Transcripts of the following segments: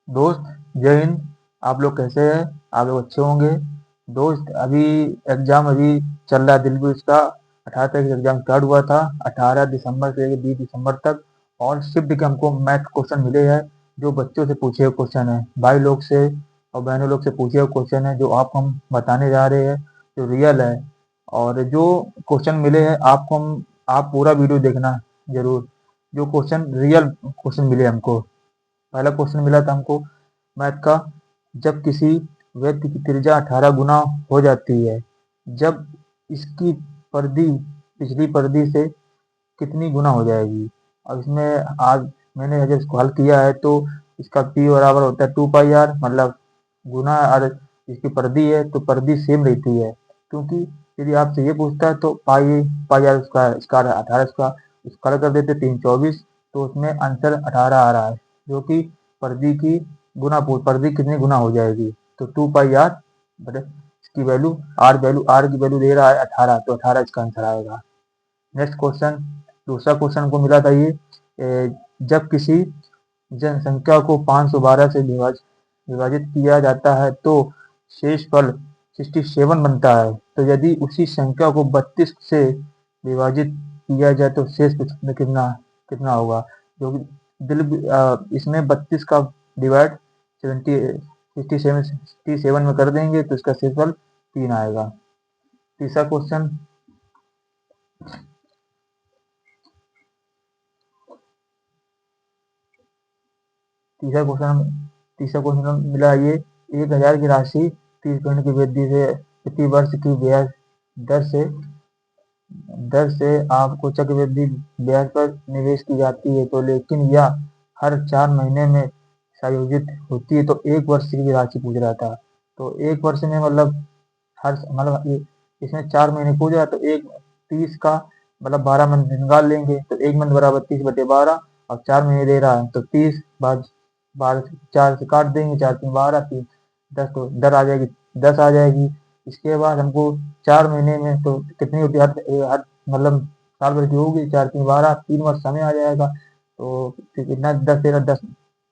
दोस्त, जय हिंद। आप लोग कैसे हैं? आप लोग अच्छे होंगे। दोस्त, अभी एग्जाम अभी चल रहा है, दिल्ली का 18 तारीख से एग्जाम स्टार्ट हुआ था। 18 दिसंबर से लेकर 20 दिसंबर तक। और शिफ्ट के हमको मैथ क्वेश्चन मिले हैं, जो बच्चों से पूछे हुए क्वेश्चन है, भाई लोग से और बहनों लोग से पूछे हुए क्वेश्चन है, जो आपको हम बताने जा रहे हैं, जो रियल है। और जो क्वेश्चन मिले हैं आपको हम, आप पूरा वीडियो देखना जरूर। जो क्वेश्चन रियल क्वेश्चन मिले हमको, पहला क्वेश्चन मिला था हमको मैथ का। जब किसी व्यक्ति की त्रिज्या 18 गुना हो जाती है, जब इसकी परिधि पिछली परिधि से कितनी गुना हो जाएगी। अब इसमें आज मैंने जब इसको हल किया है तो इसका पी बराबर होता है 2 पाई आर, मतलब गुना और इसकी परिधि है तो परिधि सेम रहती है। क्योंकि यदि आपसे ये पूछता है तो पाई आर स्क्वायर 18 का स्क्वायर कर देते 324, तो उसमें आंसर 18 आ रहा है, जो कि परिधि की परिधि कितनी गुना हो जाएगी। तो 2 पाई आर बटे इसकी वैल्यू आर की वैल्यू दे रहा है 18, तो 18 इसका आंसर आएगा। नेक्स्ट क्वेश्चन, दूसरा क्वेश्चन को मिला था ये, जब किसी जनसंख्या को 512 से विभाजित किया जाता है तो शेषफल 67 बनता है। तो यदि उसी संख्या को 32 से विभाजित किया जाए तो शेष में कितना कितना होगा। जो कि इसमें 32 का डिवाइड 67 में कर देंगे तो इसका शेषफल 3 आएगा। तीसरा क्वेश्चन, तीसरा क्वेश्चन मिला ये, 1,000 की राशि 30% की वृद्धि से प्रति वर्ष की ब्याज दर से दर से आपको चक्रवृद्धि ब्याज पर निवेश की जाती है, तो लेकिन यह हर 4 महीने में समायोजित होती है, तो 1 वर्ष की राशि पूछ रहा था। तो 1 वर्ष में मतलब इसमें 4 महीने पूछ रहा, तो एक 30 का मतलब 12 मंथ निकाल लेंगे, तो 1 मंथ बराबर 30/12। और 4 महीने दे रहा है तो 30 बाद 12 4 से काट देंगे, 4×3 12, 10, तो दर आ जाएगी, 10 आ जाएगी। इसके बाद हमको 4 महीने में तो कितनी होती है, हर मतलब साल भर की होगी, 4×3 12, 3 वर्ष समय आ जाएगा। तो कितना, 10 13 10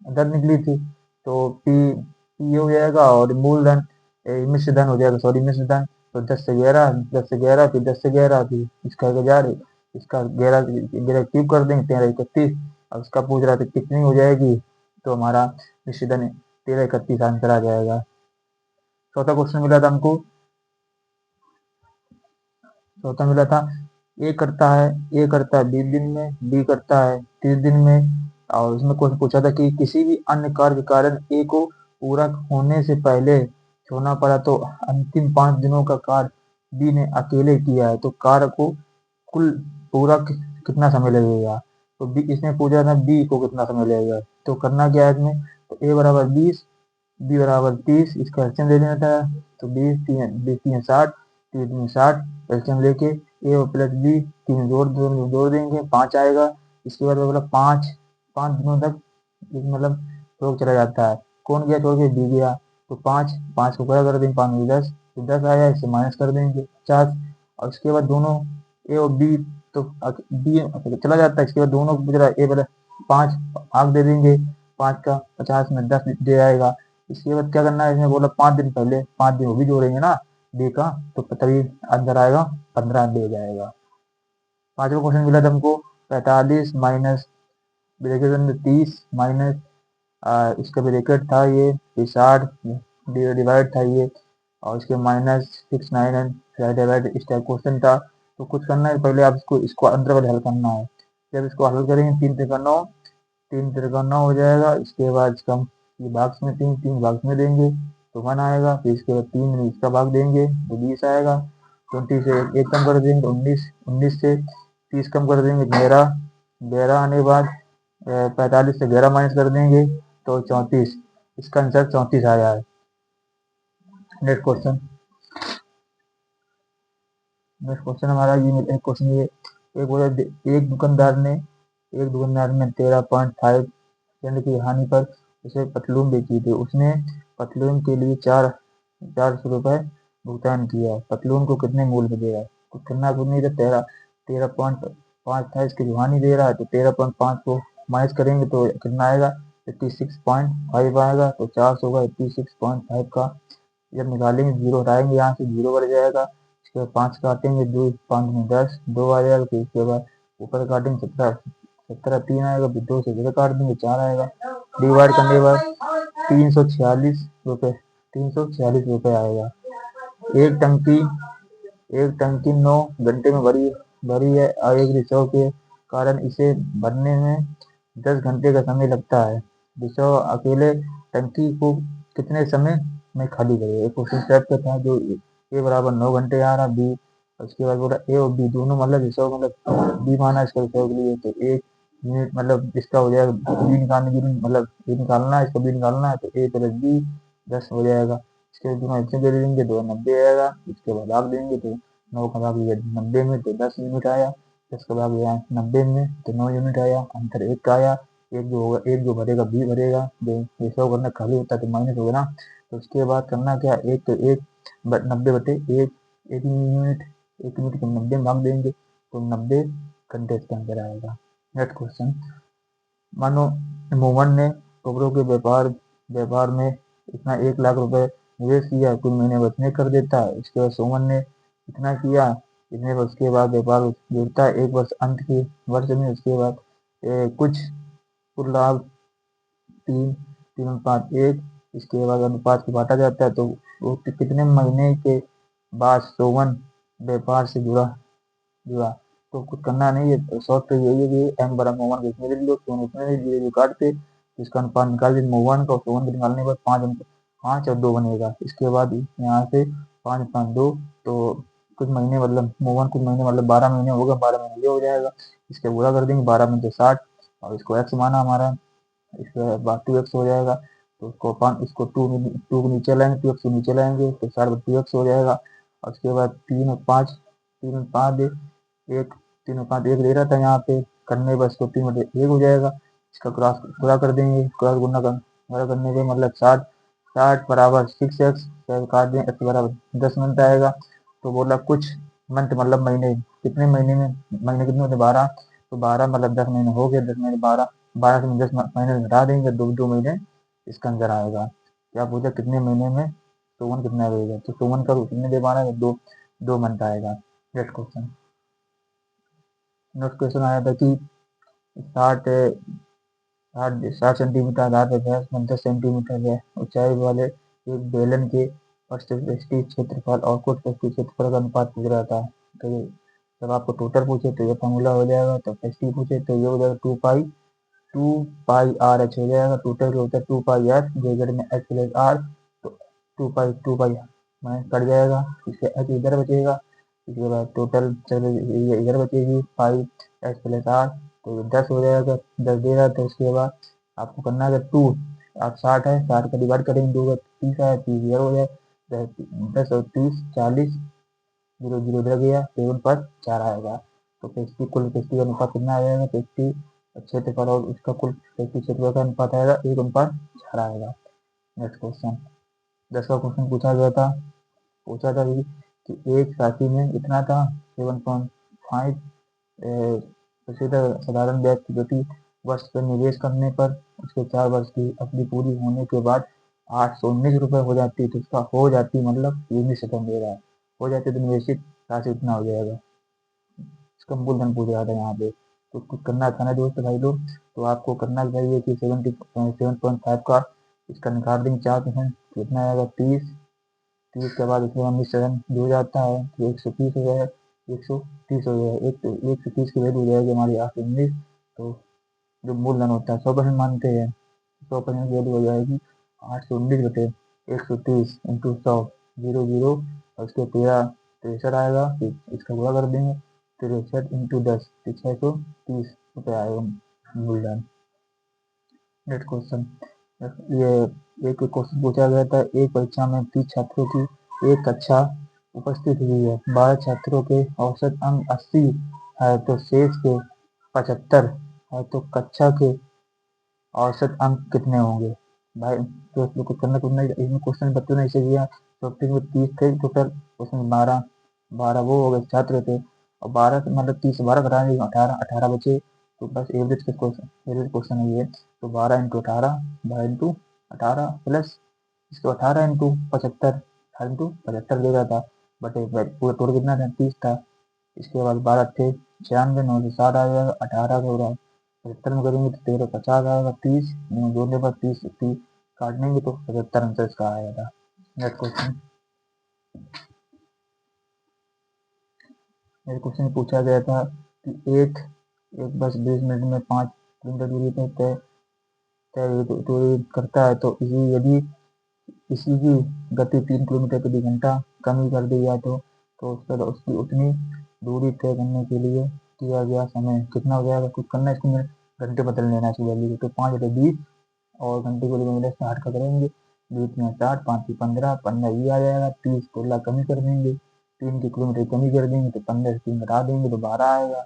दर निकली थी। तो पी हो जाएगा और मूलधन मिश्र धन हो जाएगा, सॉरी मिश्र धन। तो 10 से 11, 10 से 11, फिर 10 से 11, फिर इसका 1,000, इसका 11 क्यूब कर देंगे, 13 31। अब इसका पूछ रहा था कितनी हो जाएगी, तो हमारा मिश्र धन 13 31 आंसर आ जाएगा। चौथा क्वेश्चन मिला था हमको, चौथा मिला था, ए करता है 20 दिन में, बी करता है 30 दिन में। और उसमें क्वेश्चन पूछा था कि किसी भी अन्य कार्य के कारण ए को पूरा होने से पहले छोड़ना पड़ा, तो अंतिम 5 दिनों का कार्य बी ने अकेले किया है, तो कार्य को कुल पूरा कितना समय लगेगा। तो बी इसने पूछा था बी को कितना समय लगेगा। तो करना क्या है इसमें, तो ए बराबर 20, बी बराबर 30, इसका एलसीएम ले लेना था। तो 20 3 60, 3 3 60, एलसीएम लेके ए प्लस बी, तीन जोड़ देंगे, 5 आएगा। इसके बाद मतलब 5 5 दिनों तक मतलब रोग चला जाता है। कौन गया छोड़ के, बी गया। तो 5 5 को पूरा कर देंगे, 5 में 10, तो 10 आया, इसे माइनस कर देंगे 50। और उसके बाद दोनों ए और बी, तो बी चला जाता है। इसके बाद दोनों को पूछ ए प्लस 5 भाग दे देंगे, 5 का 50 में 10 दे आएगा। इसके बाद क्या करना है, इसमें बोला 5 दिन पहले 5 दिन वो भी जोड़ेंगे ना डे का, तो तभी आंसर आएगा 15 डे जाएगा। पांचवा क्वेश्चन मिला था हमको, 45 माइनस ब्रैकेट में 30 माइनस इसका ब्रैकेट था ये 60 डिवाइड था ये, और इसके माइनस 6 9 एंड डिवाइड इस टाइप क्वेश्चन था। तो कुछ करना है, पहले आप इसको इसको अंदर वाले हल करना है। जब इसको हल करेंगे 3 3 9, 3 3 9 हो जाएगा। इसके बाद इसका ये भाग्स में 3 3 भाग्स में देंगे तो 1 आएगा। फिर इसके बाद 3 में इसका भाग देंगे तो 20 आएगा। 20 से एक कम कर देंगे तो 19, 19 से 30 कम कर देंगे 11, 11 आने के बाद 45 से 11 माइनस कर देंगे तो 34। इसका आंसर 34 आया है। नेक्स्ट क्वेश्चन, हमारा ये एक क्वेश्चन ये, एक बोला एक दुकानदार ने 13.5 सेंट की हानि पर उसे पतलून बेची थी। उसने पतलून के लिए 400 रुपये भुगतान किया। पतलून को कितने मूल्य में दे रहा है, कुछ करना कुछ नहीं था। 13.5 था इसकी जो हानि दे रहा है, तो 13.5 को माइनस करेंगे तो कितना आएगा, 86.5 आएगा। तो 400 होगा 86.5 का। जब निकालेंगे जीरो हटाएंगे, यहाँ से जीरो बढ़ जाएगा। इसके बाद 5 काटेंगे, 2 5 में 10, 2 आ जाएगा। फिर इसके बाद ऊपर काटेंगे 17, 17 3 आएगा। फिर 2 से 0 काट देंगे, 4 आएगा। डिवाइड करने के बाद 346 रुपये, 346 रुपये आएगा। एक टंकी एक टंकी 9 घंटे में भरी भरी है और एक रिसर्व के कारण इसे भरने में 10 घंटे का समय लगता है। रिसर्व अकेले टंकी को कितने समय में खाली करेगा? एक क्वेश्चन टाइप का था जो ए बराबर 9 घंटे आ रहा, बी उसके बाद बोला ए और बी दोनों मतलब रिसर्व मतलब बी माना इसका रिसर्व के लिए, तो 1 मिनट मतलब इसका हो जाएगा बी निकालने के लिए, मतलब बी निकालना है, इसको बी निकालना है, तो ए प्लस बी 10 हो जाएगा। इसके बाद दे देंगे तो 90 आएगा। इसके बाद भाग देंगे तो 9 का भाग लिया 90 में तो 10 यूनिट आया। 10 का भाग लिया 90 में तो 9 यूनिट आया। अंतर 1 का आया। एक जो होगा, एक जो भरेगा बी भरेगा, जो रिसर्व करना खाली होता है तो माइनस होगा ना। तो उसके बाद करना क्या, एक तो एक 90 बटे एक, एक यूनिट, एक यूनिट को 90 में भाग देंगे तो 90 घंटे इसके अंदर आएगा। नेक्स्ट क्वेश्चन, मानो मोहन ने कपड़ों के व्यापार में इतना 1 लाख रुपए निवेश किया, कुछ महीने बचने कर देता है। इसके बाद सोमन ने इतना किया, इतने वर्ष के बाद व्यापार जुड़ता है, 1 वर्ष अंत के वर्ष में। उसके बाद कुछ कुल लाभ 3:1, इसके बाद अनुपात को बांटा जाता है। तो वो कितने महीने के बाद सोमन व्यापार से जुड़ा जुड़ा तो कुछ करना नहीं है। शॉर्ट तो यही है कि एम बराबर मोहन को इसमें ले लो, सोन उसमें ले लीजिए, काटते तो इसका अनुपात निकाल दीजिए। मोहन का और सोहन को निकालने के बाद 5 और 2 बनेगा। इसके बाद यहाँ से 5 5 2, तो कुछ महीने मतलब मोहन कुछ महीने मतलब 12 महीने होगा, 12 महीने ये हो जाएगा। इसके पूरा कर देंगे, 12 में से 60 और इसको एक्स माना हमारा। इसके बाद 2x हो जाएगा। तो इसको टू को नीचे लाएंगे, 2x को नीचे लाएंगे तो 60/2x हो जाएगा। और उसके बाद 3 और 5, 3 और 5 एक, 3 और 5 1 दे रहा था यहाँ पे, करने पर इसको 3/1 हो जाएगा। इसका क्रॉस पूरा कर देंगे, क्रॉस गुणा करने पे मतलब 60, 60 बराबर 6x, काट दें x बराबर 10 मंथ आएगा। तो बोला कुछ मंथ मतलब महीने, कितने महीने में, महीने कितने होते 12, तो 12 मतलब 10 महीने हो गए, 10 महीने 12, 12 से 10 महीने घटा देंगे, 2 महीने इसका अंदर आएगा। क्या पूछा, कितने महीने में सोमन कितना रहेगा, तो सोमन का कितने दे पा रहा है, 2 मंथ आएगा। नेक्स्ट क्वेश्चन, नेक्स्ट क्वेश्चन आया था कि 60 60 सेंटीमीटर आधार पर भैंस 10 सेंटीमीटर है ऊंचाई वाले एक बेलन के परिष्कृत क्षेत्रफल और कुल परिष्कृत क्षेत्रफल का अनुपात पूछ रहा था। तो जब आपको टोटल पूछे तो ये फॉर्मूला हो जाएगा, तो परिष्कृत पूछे तो ये हो जाएगा 2 पाई r h हो जाएगा। टोटल होता है 2 पाई r, ब्रैकेट में h प्लस r, तो 2 पाई माइनस कट जाएगा, इससे h इधर बचेगा। इसके बाद टोटल चलो ये इधर बचेगी पाई h प्लस r, तो 10 हो जाएगा, 10 दे रहा है। तो उसके बाद आपको करना है 2, आप 60 है, 60 का डिवाइड करेंगे, 2 का 30 है, 30 इधर हो जाए, 10 और 30 40, 0 0 इधर गया, 7 पर 4 आएगा। तो पेस्टी कुल पेस्टी का अनुपात कितना आ जाएगा, पेस्टी क्षेत्रफल और उसका कुल पेस्टी क्षेत्रफल का अनुपात आएगा 1:4 आएगा। नेक्स्ट क्वेश्चन, 10वां क्वेश्चन पूछा था कि एक राशि में इतना था 7.5, साधारण ब्याज की प्रति वर्ष पर निवेश करने पर उसके 4 वर्ष की अवधि पूरी होने के बाद 819 रुपये हो जाती है। तो उसका हो जाती मतलब 19 दे रहा है, हो जाती तो निवेशित राशि इतना हो जाएगा। इसका मूलधन पूछ रहा था यहाँ पे। तो कुछ करना था ना दोस्त भाई लोग, तो आपको करना चाहिए कि 7.5 का इसका निकाल देंगे 4%, कितना आएगा 30, 30 के बाद इसमें 19 जो जाता है तो 130 हो जाएगा, 130 हो जाएगा, 130 की वैल्यू हो जाएगी हमारी 819। तो जो मूलधन होता है 100% मानते हैं, 100% की वैल्यू हो जाएगी 819/130 इंटू 100, 0 0 और उसके 63 आएगा। फिर इसका गुणा कर देंगे, 63 इंटू 10 तो 630 रुपये आएगा मूलधन। नेक्स्ट क्वेश्चन, ये एक क्वेश्चन पूछा गया था, एक परीक्षा में 30 छात्रों की एक कक्षा उपस्थित हुई है, 12 छात्रों के औसत अंक 80 है तो शेष के 75 है, तो कक्षा के औसत अंक कितने होंगे? भाई तो इसमें कुछ करना कुछ नहीं, इसमें क्वेश्चन बच्चों ने ऐसे किया, टॉपिक में 30 थे टोटल, उसमें 12 12 वो हो गए छात्र थे, और 12 मतलब 30 से 12 घटाएंगे 18 18 बचे, तो बस एवरेज क्वेश्चन है ये। तो 12 × 18, 12 × 18 प्लस इसको 18 × 75, 18 × 75 दे रहा था, बट पूरा टोटल कितना था, 30 था। इसके बाद 12 थे 96, 9 से 60 आ जाएगा, 18 का हो रहा है 75 में करेंगे तो 1350 आएगा, 30 जोड़ने पर 30 काटनेंगे तो 75 आंसर इसका आया था। नेक्स्ट क्वेश्चन, मेरे क्वेश्चन पूछा गया था कि एक बस 20 मिनट में 5 किलोमीटर दूरी पर तय तय करता है, तो इसी की गति 3 किलोमीटर प्रति घंटा कम ही कर दी जाए तो उसकी उतनी दूरी तय करने के लिए किया गया समय कितना हो जाएगा, कुछ करना है इसको घंटे बदल लेना है इसकी वैल्यू, तो 5/20 और घंटे को लेकर 60 का करेंगे, 20 में 60, 5 की 15, 15 ये आ जाएगा, 30 16 कमी कर देंगे, 3 की किलोमीटर कमी कर देंगे तो 15 से 3 घटा देंगे तो 12 आएगा।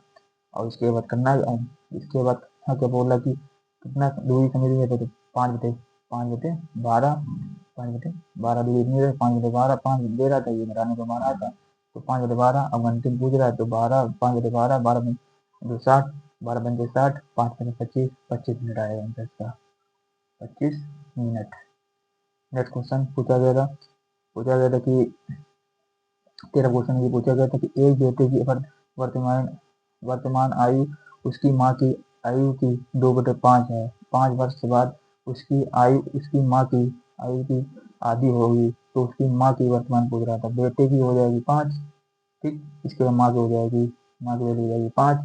और इसके बाद करना है, इसके बाद क्या बोला कि कितना दूरी समझिए, तो 5/12, 5/12 दूरी इतनी है, 5/12, 5 दे रहा था, ये घटाने को 12 था, तो 5/12 अब घंटे में पूछ रहा है तो 12, 5/12, 12 में 60, 12 पंजे 60, 5 पंजे 25, 25 मिनट आएगा आंसर इसका, 25 मिनट। नेक्स्ट क्वेश्चन पूछा गया था कि तेरा क्वेश्चन ये पूछा गया था कि एक बेटे की वर्तमान वर्तमान आयु उसकी माँ की आयु की 2/5 है, 5 वर्ष बाद उसकी माँ की आयु की आधी होगी, तो उसकी माँ की वर्तमान पूछ रहा था। बेटे की हो जाएगी 5, ठीक, इसके बाद माँ की हो जाएगी, माँ की वैल्यू हो जाएगी 5,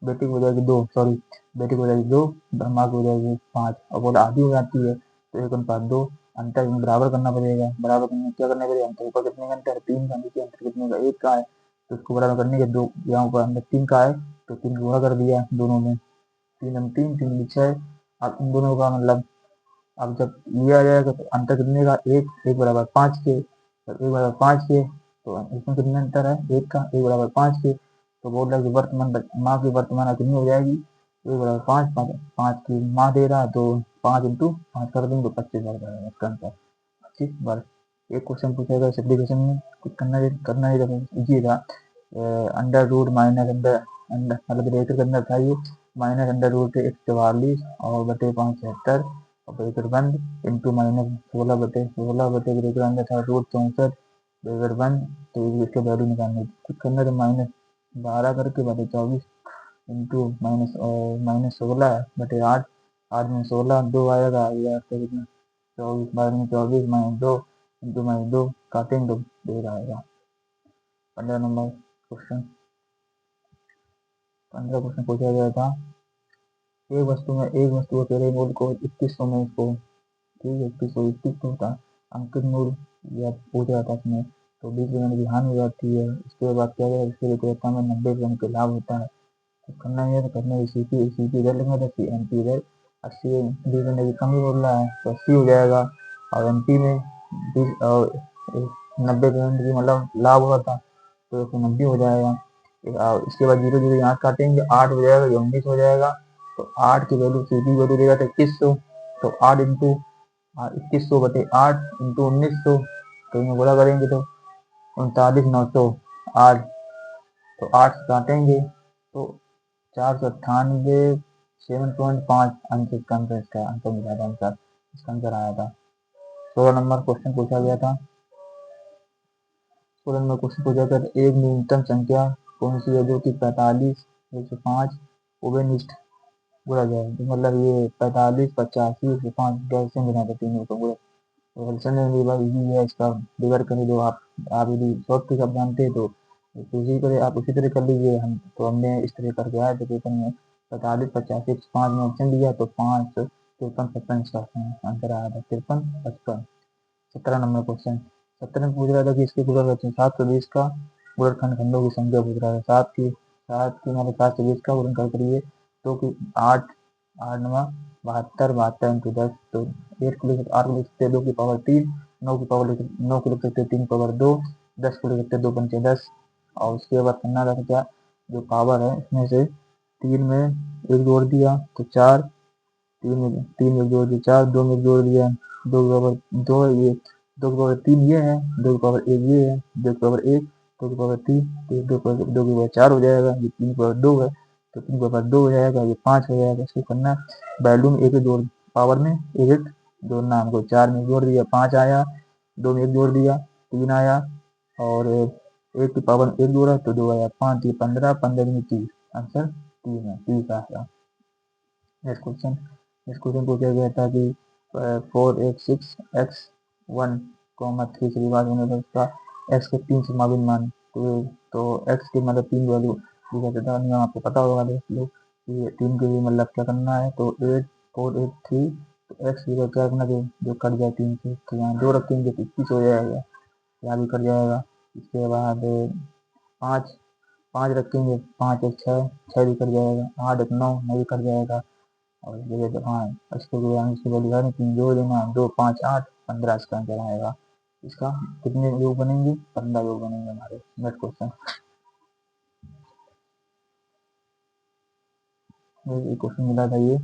बेटी की हो जाएगी 2, सॉरी बेटी की हो जाएगी 2, माँ की हो जाएगी 5, और बोला आधी हो जाती है तो 1/2, अंतर में बराबर करना पड़ेगा, बराबर करने क्या करना पड़ेगा, अंतर ऊपर कितने का अंतर है, 3 का, नीचे अंतर कितने का, 1 का है, तो इसको बराबर करने के 2, यहाँ ऊपर अंदर 3 का है तो 3 गुणा कर दिया दोनों में, 3 3 6, अब इन दोनों का मतलब अब जब ये आ जाएगा तो अंतर कितने का, 1 के, तो 1/5 के, तो इसमें कितने अंतर है, 1 का, 1/5 के, तो बोल रहा है कि माँ की वर्तमान कितनी हो जाएगी, 1/5, 5 की माँ दे रहा है तो 5 × 5 कर देंगे तो 25 बार करेगा इसका आंसर, 25 बार। एक क्वेश्चन पूछेगा सिंप्लीफिकेशन में, कुछ करना ही इजी था, under root minus under under मतलब ब्रैकेट के अंदर था ये, माइनस अंडर रूट 144 और बटे 576 और ब्रैकेट बंद इंटू माइनस 16 बटे ब्रैकेट अंदर था रूट 64 ब्रैकेट बंद, तो इसके वैल्यू निकालनी कुछ करना तो -12 करके बटे 24 इंटू माइनस 16 बटे 8, 8 में 16 2 आएगा, ये आपका कितना 24, 12 में 24 -2 इंटू -2 काटेंगे तो 2 आएगा। 15 नंबर क्वेश्चन 15 क्वेश्चन पूछा गया था, एक वस्तु के तेरे मूल को 2100 में इसको, ठीक है 2100 था अंकित मूल या पूछ रहा था इसमें, तो 20% की हानि हो जाती है, इसके बाद क्या है, इसके विक्रेता में 90% के लाभ होता है, तो करना है तो करना है, सीपी इधर लेंगे तो एमपी इधर, 80 20% की कमी बोल रहा है तो 80 हो जाएगा, और एमपी में 90% की मतलब लाभ हुआ था तो 190 हो जाएगा, इसके बाद 0 0 यहाँ काटेंगे, 8 हो जाएगा, ये 19 हो जाएगा, तो 8 की वैल्यू सीपी वैल्यू देगा तो 2100, तो 8 इंटू 2100 बटे 8 इंटू 1900, तो इन्हें गुणा करेंगे तो 39,908, तो 8 से काटेंगे तो 498, 7.5 अंक इसका आंसर, इसका आंसर मिला था आंसर, इसका आंसर आया था। 16 नंबर क्वेश्चन पूछा गया था, 16 नंबर क्वेश्चन पूछा गया था, एक न्यूनतम संख्या कौन सी है जो कि 45 105 ओवेनिस्ट बोला जाए, तो मतलब ये 45 85 105 कैसे बिना था तीनों को बोला, तो हल्सन ने भाई इजी है इसका, डिवाइड कर दो आप यदि शॉर्ट ट्रिक आप जानते हैं तो उसी तरह आप उसी तरह कर लीजिए, हम तो हमने इस तरह करके आए थे पेपर में, 45 85 5 में ऑप्शन दिया तो 5 53 55 इसका आंसर आया था, 53 55। 17 नंबर क्वेश्चन, 17 में पूछ रहा था कि इसके गुणनखंड 720 का गुणनखंड खंडों की संख्या पूछ रहा था, 7 की मतलब 720 का गुणनखंड करिए, तो कि 8 8 नवा 72 72 इंटू 10, तो 8 को लिख 8 को लिख सकते 2 की पावर 3, 9 की पावर 9 को लिख सकते 3 पावर 2, 10 को लिख सकते 2 पंचे 10, और उसके बाद करना था क्या, जो पावर है इसमें से 3 में एक जोड़ दिया तो 4, 3 में जोड़ दिया 4, 2 में जोड़ दिया 2 के पावर 2 है ये, 2 की पावर 3 ये है, 2 की पावर 1 ये है, 2 की पावर 1, 2 की पावर 3, तो 2 की पावर 4 हो जाएगा, ये 3 की पावर 2 है, तो 3 के पावर 2 हो जाएगा, ये 5 हो जाएगा। इसको करना वैल्यू में एक जोड़, पावर में एक जोड़ना हमको। 4 में जोड़ दिया 5 आया, 2 में एक जोड़ दिया 3 आया, और 1 की पावर 1 जोड़ा तो 2 आया, 5 ये 15, 15 में 30, आंसर 3 है, 30 आया। नेक्स्ट क्वेश्चन पूछा गया था कि 4 x 6 x 1 3 से विभाजित होने पर उसका x के 3 समावित मान, तो x के मतलब 3 वैल्यू दिया जाता है। नियम आपको पता होगा देख लो कि 3 के लिए मतलब क्या करना है, तो 8 4 8 3, तो x की क्या करना जो कट जाए 3 से, तो यहाँ 2 रखेंगे तो 21 हो जाएगा, यहाँ भी कट जाएगा। इसके बाद 5 5 रखेंगे, 5 एक 6, 6 भी कट जाएगा, 8 एक 9, 9 भी कट जाएगा। और हाँ, इसको इसकी वैल्यू है 3 जोड़ देना, 2 5 8 15 इसका आंसर आएगा। इसका कितने योग बनेंगे, 15 योग बनेंगे हमारे। नेक्स्ट क्वेश्चन, एक क्वेश्चन मिला था ये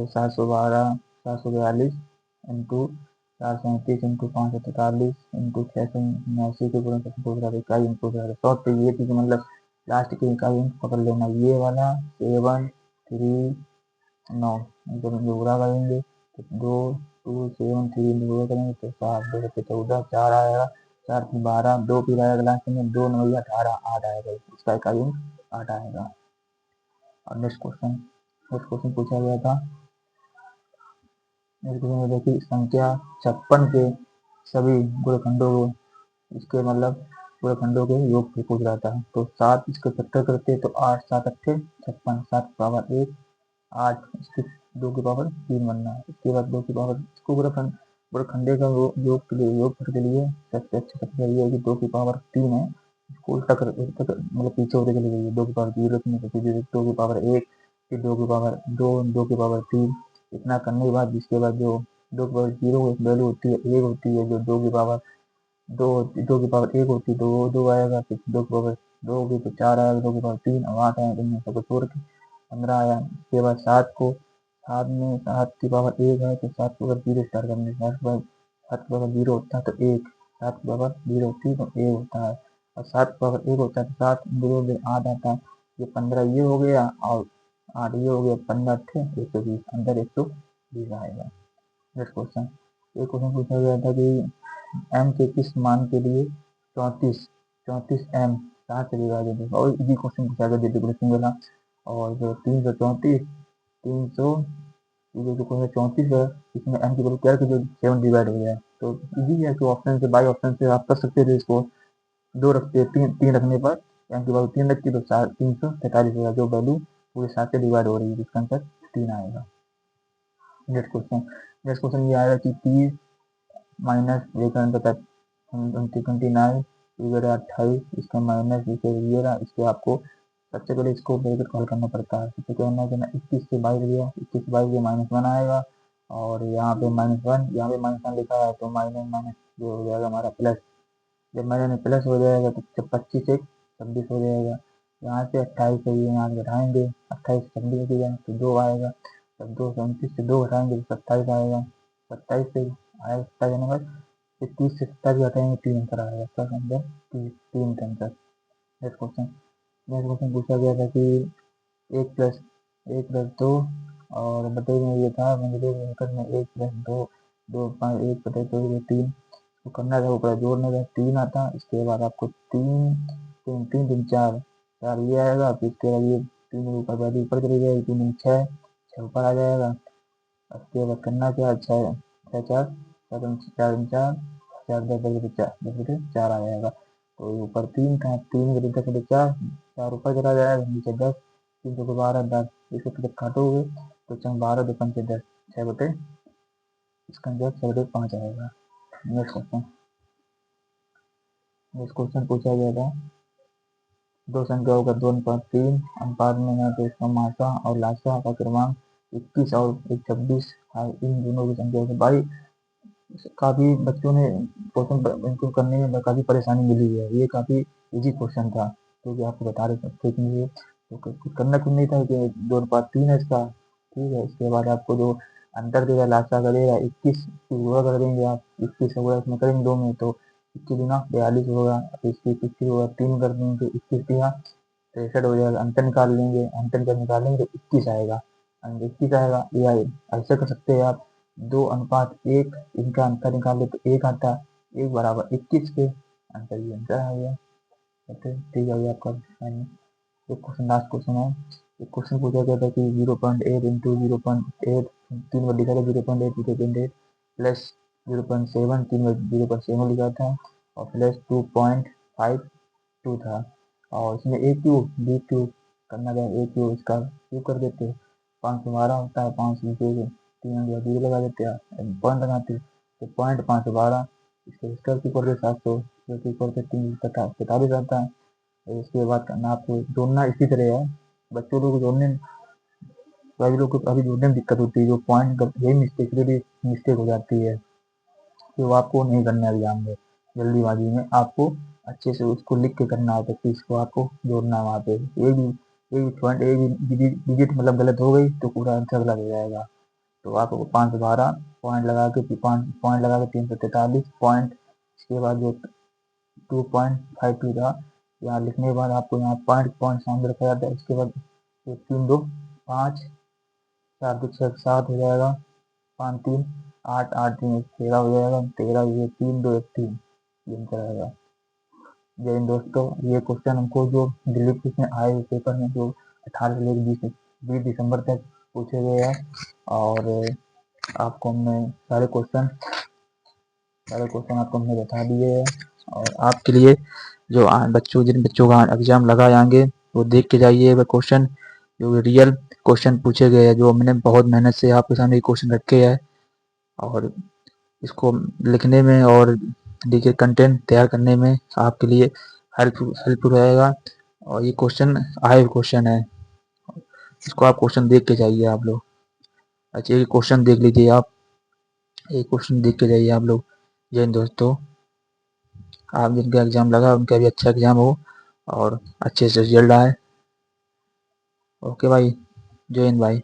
742 इंटू 437 इंटू 543 इंटू 689 के गुणन से पूछ रहा था इकाई इंक पूछ रहा था। शॉर्ट पे ये थी कि मतलब लास्ट की इकाई इंक पकड़ लेना, ये वाला 7 3 9 जब हम पूरा करेंगे तो 2 2 7 3 पूरा करेंगे तो 7 2 से 14 4 आएगा, 4 से 12 2 फिर आएगा लास्ट में 2 9 18 8 आएगा, इसका इकाई अंक 8 आएगा। और नेक्स्ट क्वेश्चन पूछा गया था, नेक्स्ट क्वेश्चन में देखिए संख्या 56 के सभी गुणनखंडों को, इसके मतलब गुणनखंडों के योग से पूछ रहा था। तो 7 इसके फैक्टर करते तो 8 7 अट्ठे 56, 7 की पावर 1 8, इसके 2 की पावर 3 बनना है। इसके बाद 2 की पावर, इसको गुणनखंडे का योग के लिए सबसे अच्छा सबसे ये है कि 2 की पावर 3 है, इसको उल्टा कर मतलब पीछे होते चले जाइए, 2 की पावर 0 में तो 2 की पावर 1, फिर 2 की पावर 2, 2 की पावर 3, इतना करने के बाद जिसके बाद जो 2 की पावर 0 वैल्यू होती है 1 होती है, जो 2 की पावर 2 की पावर 1 होती है तो वो 2 आएगा, फिर 2 की पावर 2 होगी तो 4 आएगा, 2 की पावर 3 और 8 आएगा, इनमें सबको छोड़ के 15 आया। इसके बाद 7 में 7 की पावर 1 है तो 7 की पावर 0 स्टार्ट करने, 7 की पावर 0 होता है तो 1, 7 की पावर 0 होती है तो 1 होता है, और 7 की पावर 1 होता है तो 7 0 8 आता है। ये 15 ये हो गया और 8 ये हो गया, 15 थे 120, अंदर 120 आएगा। नेक्स्ट क्वेश्चन, एक क्वेश्चन पूछा गया था कि m के किस मान के लिए 34 m 7 से विभाजित है, और इसी क्वेश्चन पूछा गया डिफरेंशियल वाला। और जो 334 300 ये जो क्वेश्चन 34 है, इसमें m की वैल्यू क्या जो 7 डिवाइड हो जाए, तो इजी है कि ऑप्शन से बाई ऑप्शन से आप कर सकते थे इसको। 2 रखते 3 रखने पर m की वैल्यू 3 रखती तो 343 होगा, जो वैल्यू पूरे 7 से डिवाइड हो रही है, जिसका आंसर 3 आएगा। नेक्स्ट क्वेश्चन ये आएगा कि 30 माइनस 29 इसका माइनस ये रहा, इसके आपको सबसे पहले इसको ब्रैकेट कॉल करना पड़ता है। सबसे कहना है कि ना 21 से 22 गया, 21 से 22 माइनस 1 आएगा, और यहाँ पे -1 यहाँ पे -1 लिखा है तो माइनस माइनस जो हो जाएगा हमारा प्लस, जब माइनस प्लस हो जाएगा तो जब 25 से 26 हो जाएगा, यहाँ से 28 से ये यहाँ घटाएंगे, 28 से 26 हो जाएगा तो 2 आएगा, जब 2 से 29 से 2 घटाएंगे तो 27 आएगा, 27 से आएगा 27 आने बाद 30 से 27 घटाएंगे 3 अंतर आएगा, इसका आंसर 3 का आंसर। नेक्स्ट क्वेश्चन पूछा गया था कि 1 + 2 और बटे में ये था ब्रैकेट में 1 + 2 2 5 1/2 3, तो करना था ऊपर जोड़ने का 3 आता, इसके बाद आपको 3 3 3 3 4 4 ये आएगा, फिर इसके बाद ये 3 ऊपर वैल्यू ऊपर चली जाएगी, 3 6 6 ऊपर आ जाएगा। उसके बाद करना क्या, 6 6 4 4 4 4 4 10 4 आ जाएगा, तो ऊपर 3 था, 3 बटे 10 बटे 4 4 ऊपर चला जाएगा, नीचे 10 3 को 12 10, इसको जब काटोगे तो 12 2 5 10 6 बटे, इसका आंसर 6 बटे 5 आएगा। नेक्स्ट क्वेश्चन पूछा गया था, दो संख्याओं का 2:3 अनुपात में है तो इसका मासा और लासा का क्रमांक 21 और 26 है, इन दोनों की संख्या से भाई काफी बच्चों ने क्वेश्चन इनको करने में काफी परेशानी मिली है, ये काफी इजी क्वेश्चन था, तो कि आपको बता रहे सकते कि तो कुछ करना कुछ नहीं था कि 2:3 है इसका, ठीक है। इसके बाद आपको जो अंतर देगा लासा करेगा 21 गुणा कर देंगे आप, 21 होगा इसमें करेंगे 2 में तो 21 दूना 42 होगा, इसकी 21 होगा 3 कर देंगे, 21 दिया 63 हो जाएगा, अंतर निकाल लेंगे, अंतर जब निकालेंगे तो 21 आएगा, 21 आएगा। या ऐसे कर सकते हैं आप, 2:1 इनका अंतर निकाल ले तो 1 आता है, 1 बराबर 21 के, आंसर ये आंसर आ गया। ठीक है आपका फाइनल। एक क्वेश्चन, लास्ट क्वेश्चन है। एक क्वेश्चन पूछा गया था कि 0.8 इंटू 0.8, 3 बार लिखा था 0.8 0.8 प्लस 0.7, 3 बार 0.7 लिखा था और प्लस 2.52 था। और इसमें ए क्यूब बी क्यूब करना था, ए क्यूब इसका क्यूब कर देते, 512 होता है, 5 नीचे 3 जीरो लगा देते हैं, पॉइंट लगाते तो 512, इसके स्क्वायर क्यूब करते 700, क्यूब करते 345 आता है। और इसके बाद करना आपको जोड़ना इसी तरह है। बच्चों लोग जोड़ने, सभी लोग को अभी जोड़ने में दिक्कत होती है, जो पॉइंट यही मिस्टेक हो जाती है, तो वो आपको नहीं करना है एग्जाम में, जल्दीबाजी में आपको अच्छे से उसको लिख के करना होता है कि इसको आपको जोड़ना है वहाँ पे। एक भी पॉइंट, एक भी डिजिट मतलब गलत हो गई तो पूरा आंसर गलत हो जाएगा। तो आपको 512 पॉइंट लगा के, 5 पॉइंट लगा के 343 पॉइंट, इसके बाद जो 2.52 था, यहाँ लिखने के बाद आपको यहाँ पॉइंट सामने रखा जाता है। इसके बाद 3 2 5, 4 2 6 7 हो जाएगा, 5 3 8, 8 3 13 हो जाएगा, 13 ये 3 2 1 3, ये आंसर आएगा। जय हिंद दोस्तों, ये क्वेश्चन हमको जो दिल्ली पुलिस में आए हुए पेपर में जो 18 से लेकर 20 दिसंबर तक पूछे गए हैं, और आपको हमने सारे क्वेश्चन आपको हमने बता दिए हैं। और आपके लिए जो जिन बच्चों का एग्जाम लगाए आएंगे वो देख के जाइए, वह क्वेश्चन जो रियल क्वेश्चन पूछे गए हैं, जो हमने बहुत मेहनत से आपके सामने क्वेश्चन रखे हैं, और इसको लिखने में और देखिए कंटेंट तैयार करने में आपके लिए हेल्पफुल रहेगा। और ये क्वेश्चन आए क्वेश्चन है, इसको आप क्वेश्चन देख के जाइए आप लोग। अच्छा, ये क्वेश्चन देख लीजिए आप, एक क्वेश्चन देख के जाइए आप लोग। जय हिंद दोस्तों, आप जिनका एग्जाम लगा उनका भी अच्छा एग्जाम हो और अच्छे से रिजल्ट आए। ओके भाई, जय हिंद भाई।